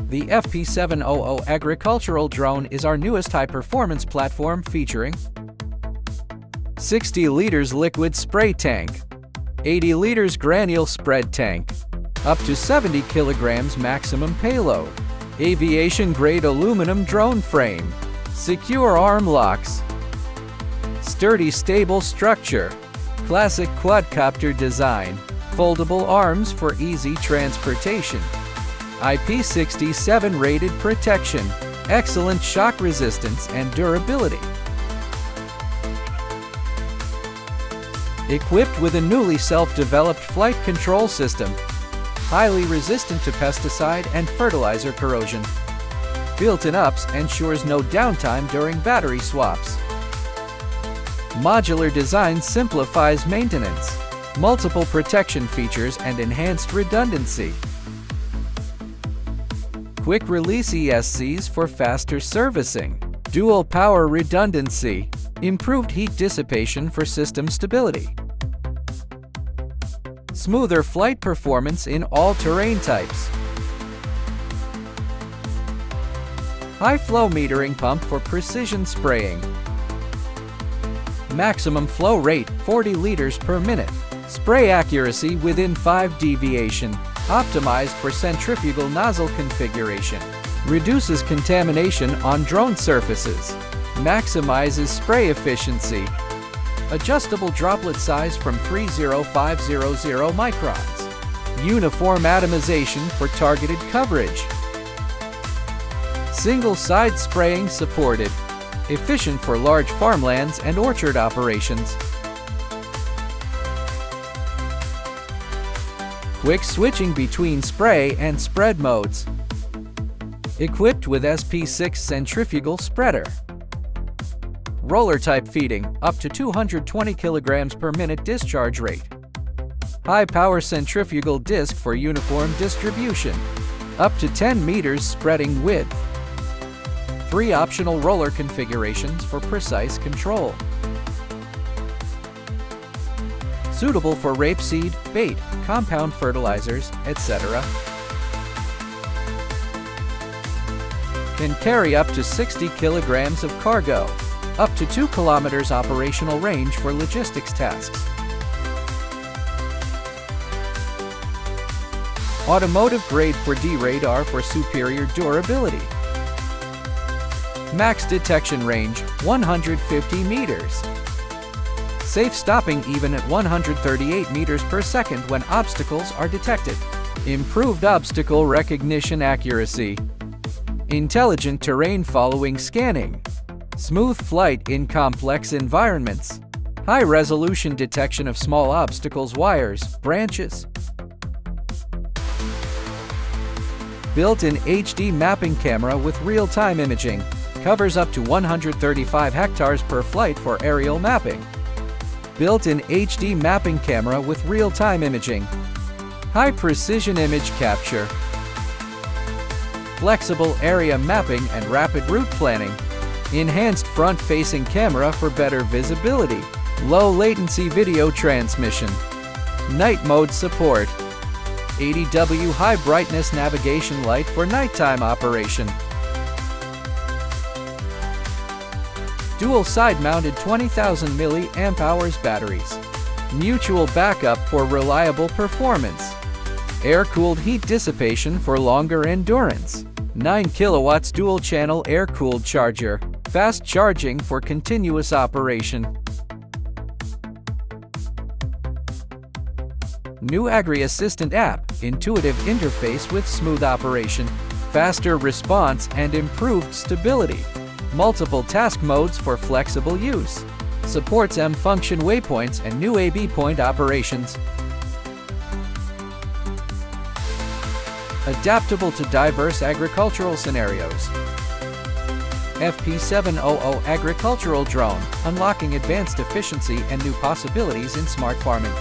The FP700 agricultural drone is our newest high-performance platform featuring 60 liters liquid spray tank, 80 liters granule spread tank, up to 70 kilograms maximum payload, aviation-grade aluminum drone frame, secure arm locks, sturdy stable structure, classic quadcopter design, foldable arms for easy transportation, IP67 rated protection, excellent shock resistance and durability. Equipped with a newly self-developed flight control system, highly resistant to pesticide and fertilizer corrosion. Built-in UPS ensures no downtime during battery swaps. Modular design simplifies maintenance, multiple protection features and enhanced redundancy. Quick release ESCs for faster servicing, dual power redundancy, improved heat dissipation for system stability. Smoother flight performance in all terrain types. High flow metering pump for precision spraying. Maximum flow rate 40 liters per minute. Spray accuracy within 5 deviation. Optimized for centrifugal nozzle configuration. Reduces contamination on drone surfaces. Maximizes spray efficiency. Adjustable droplet size from 30500 microns. Uniform atomization for targeted coverage. Single side spraying supported. Efficient for large farmlands and orchard operations. Quick switching between spray and spread modes. Equipped with SP6 centrifugal spreader. Roller type feeding, up to 220 kilograms per minute discharge rate. High power centrifugal disc for uniform distribution. Up to 10 meters spreading width. 3 optional roller configurations for precise control. Suitable for rapeseed, bait, compound fertilizers, etc. Can carry up to 60 kilograms of cargo. Up to 2 kilometers operational range for logistics tasks. Automotive grade 4D radar for superior durability. Max detection range 150 meters. Safe stopping even at 138 meters per second when obstacles are detected. Improved obstacle recognition accuracy. Intelligent terrain following scanning. Smooth flight in complex environments. High-resolution detection of small obstacles, wires, branches. Built-in HD mapping camera with real-time imaging. Covers up to 135 hectares per flight for aerial mapping. Built-in HD mapping camera with real-time imaging. High-precision image capture. Flexible area mapping and rapid route planning. Enhanced front-facing camera for better visibility. Low-latency video transmission. Night mode support. 80W high-brightness navigation light for nighttime operation. Dual side-mounted 20,000 mAh batteries. Mutual backup for reliable performance. Air-cooled heat dissipation for longer endurance. 9 kilowatts dual-channel air-cooled charger. Fast charging for continuous operation. New Agri Assistant app, intuitive interface with smooth operation, faster response and improved stability. Multiple task modes for flexible use. Supports M-function waypoints and new AB point operations. Adaptable to diverse agricultural scenarios. FP700 agricultural drone, unlocking advanced efficiency and new possibilities in smart farming.